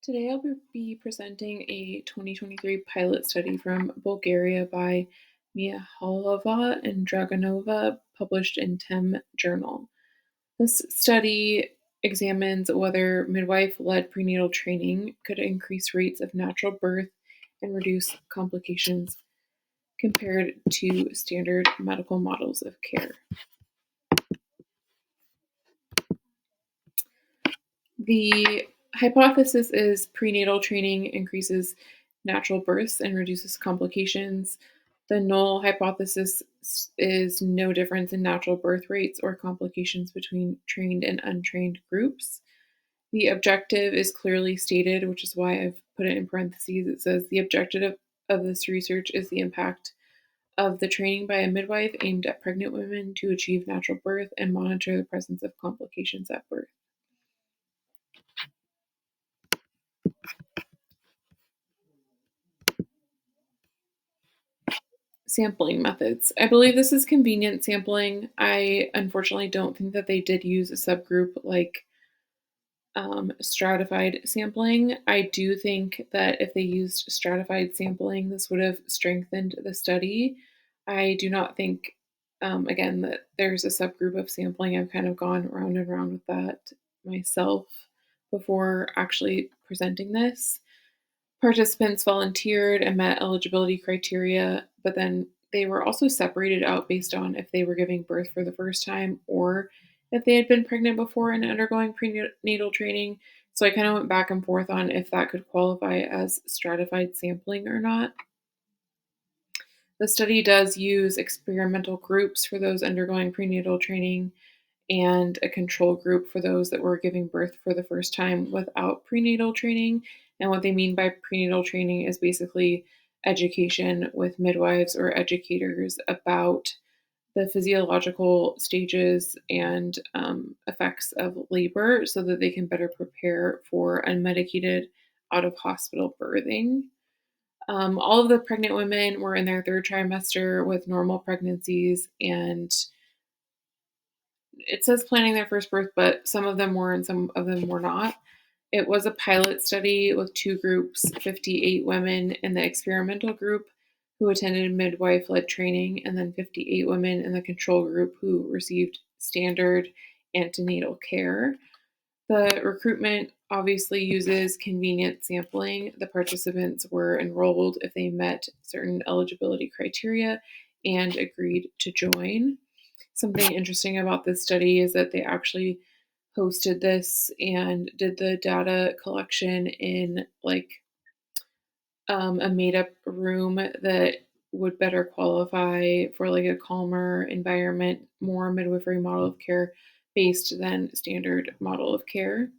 Today I'll be presenting a 2023 pilot study from Bulgaria by Mihaylova and Draganova, published in TEM Journal. This study examines whether midwife-led prenatal training could increase rates of natural birth and reduce complications compared to standard medical models of care. The hypothesis is prenatal training increases natural births and reduces complications. The null hypothesis is no difference in natural birth rates or complications between trained and untrained groups. The objective is clearly stated, which is why I've put it in parentheses. It says the objective of this research is the impact of the training by a midwife aimed at pregnant women to achieve natural birth and monitor the presence of complications at birth. Sampling methods. I believe this is convenient sampling. I unfortunately don't think that they did use a subgroup like stratified sampling. I do think that if they used stratified sampling, this would have strengthened the study. I do not think, again, that there's a subgroup of sampling. I've kind of gone round and round with that myself before actually presenting this. Participants volunteered and met eligibility criteria, but then they were also separated out based on if they were giving birth for the first time or if they had been pregnant before and undergoing prenatal training. So I kind of went back and forth on if that could qualify as stratified sampling or not. The study does use experimental groups for those undergoing prenatal training and a control group for those that were giving birth for the first time without prenatal training. And what they mean by prenatal training is basically education with midwives or educators about the physiological stages and effects of labor so that they can better prepare for unmedicated out of hospital birthing. All of the pregnant women were in their third trimester with normal pregnancies, and it says planning their first birth, but some of them were and some of them were not. It was a pilot study with two groups, 58 women in the experimental group who attended midwife-led training, and then 58 women in the control group who received standard antenatal care. The recruitment obviously uses convenient sampling. The participants were enrolled if they met certain eligibility criteria and agreed to join. Something interesting about this study is that they actually hosted this and did the data collection in a made up room that would better qualify for like a calmer environment, more midwifery model of care based than standard model of care.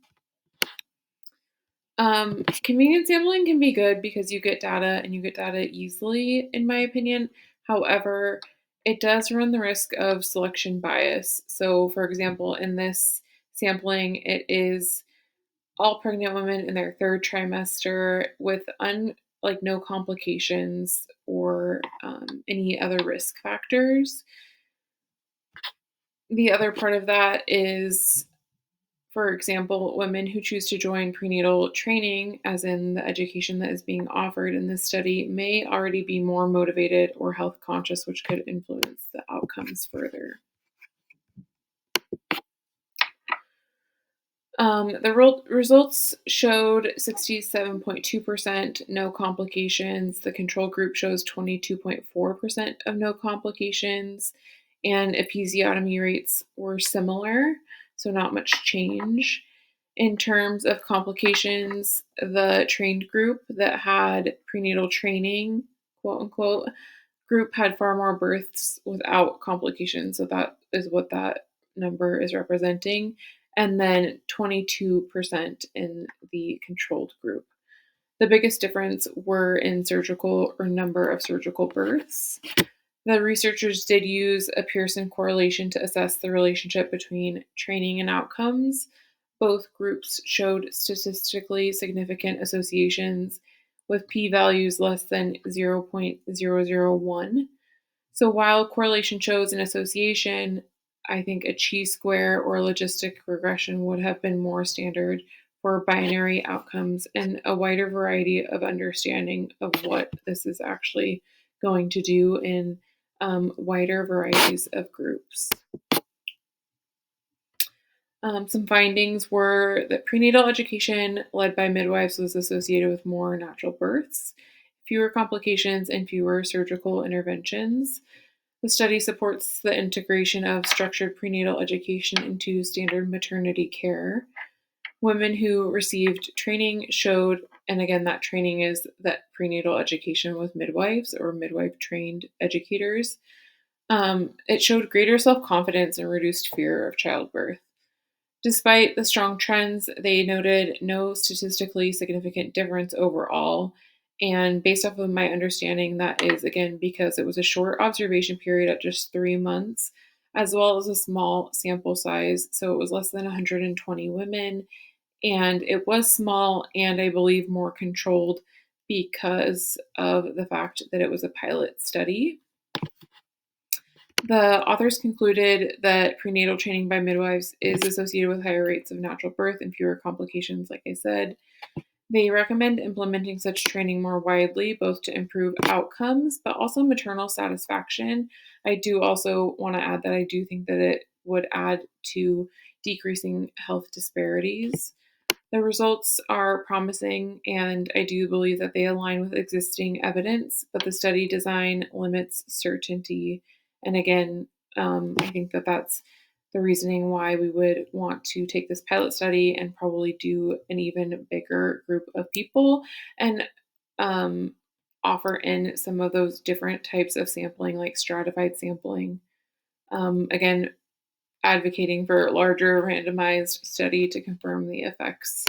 Convenient sampling can be good because you get data and you get data easily, in my opinion. However, it does run the risk of selection bias. So, for example, in this sampling, it is all pregnant women in their third trimester with no complications or any other risk factors. The other part of that is, for example, women who choose to join prenatal training, as in the education that is being offered in this study, may already be more motivated or health conscious, which could influence the outcomes further. The results showed 67.2% no complications. The control group shows 22.4% of no complications, and episiotomy rates were similar, so not much change. In terms of complications, the trained group that had prenatal training, quote unquote, group had far more births without complications. So that is what that number is representing. And then 22% in the controlled group. The biggest difference were in surgical or number of surgical births. The researchers did use a Pearson correlation to assess the relationship between training and outcomes. Both groups showed statistically significant associations with p-values less than 0.001. So while correlation shows an association, I think a chi-square or logistic regression would have been more standard for binary outcomes and a wider variety of understanding of what this is actually going to do in wider varieties of groups. Some findings were that prenatal education led by midwives was associated with more natural births, fewer complications, and fewer surgical interventions. The study supports the integration of structured prenatal education into standard maternity care. Women who received training showed, and again, that training is that prenatal education with midwives or midwife trained educators. It showed greater self confidence and reduced fear of childbirth. Despite the strong trends, they noted no statistically significant difference overall. And based off of my understanding, that is again because it was a short observation period at just 3 months, as well as a small sample size. So it was less than 120 women, and it was small and I believe more controlled because of the fact that it was a pilot study. The authors concluded that prenatal training by midwives is associated with higher rates of natural birth and fewer complications, like I said. They recommend implementing such training more widely, both to improve outcomes, but also maternal satisfaction. I do also want to add that I do think that it would add to decreasing health disparities. The results are promising, and I do believe that they align with existing evidence, but the study design limits certainty. And again, I think that that's the reasoning why we would want to take this pilot study and probably do an even bigger group of people and um, offer in some of those different types of sampling, like stratified sampling. Again, advocating for larger randomized study to confirm the effects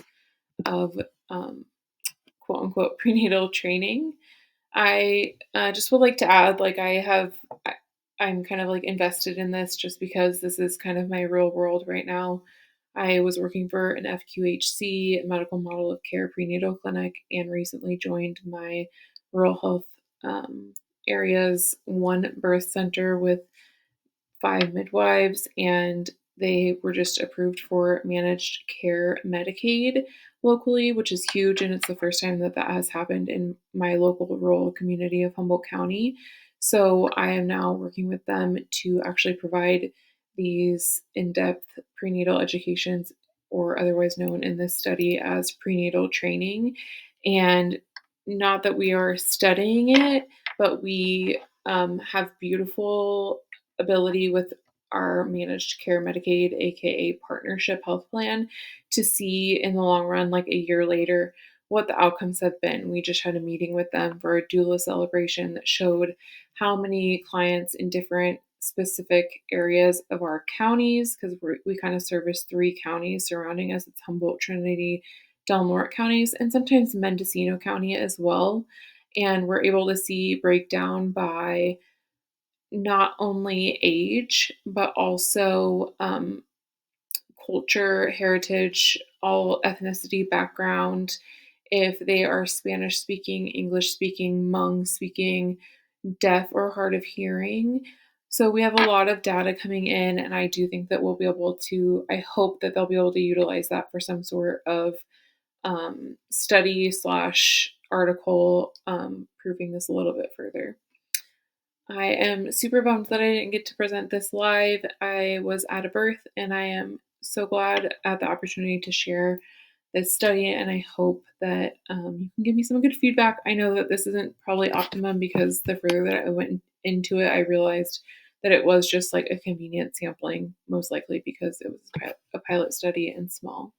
of quote unquote prenatal training. I just would like to add, like I'm kind of like invested in this just because this is kind of my real world right now. I was working for an FQHC, medical model of care prenatal clinic, and recently joined my rural health area's one birth center with 5 midwives, and they were just approved for managed care Medicaid locally, which is huge. And it's the first time that that has happened in my local rural community of Humboldt County. So I am now working with them to actually provide these in depth prenatal educations, or otherwise known in this study as prenatal training. And not that we are studying it, but we have beautiful ability with our managed care Medicaid, aka partnership health plan, to see in the long run, like a year later, what the outcomes have been. We just had a meeting with them for a doula celebration that showed how many clients in different specific areas of our counties, because we kind of service 3 counties surrounding us. It's Humboldt, Trinity, Del Norte counties, and sometimes Mendocino County as well. And we're able to see breakdown by not only age, but also culture, heritage, all ethnicity, background, if they are Spanish speaking, English speaking, Hmong speaking, deaf or hard of hearing. So we have a lot of data coming in, and I do think that we'll be able to, I hope that they'll be able to utilize that for some sort of study slash article proving this a little bit further. I am super bummed that I didn't get to present this live. I was at a birth, and I am so glad at the opportunity to share this study, and I hope that you can give me some good feedback. I know that this isn't probably optimum because the further that I went into it, I realized that it was just like a convenient sampling, most likely because it was a pilot study and small.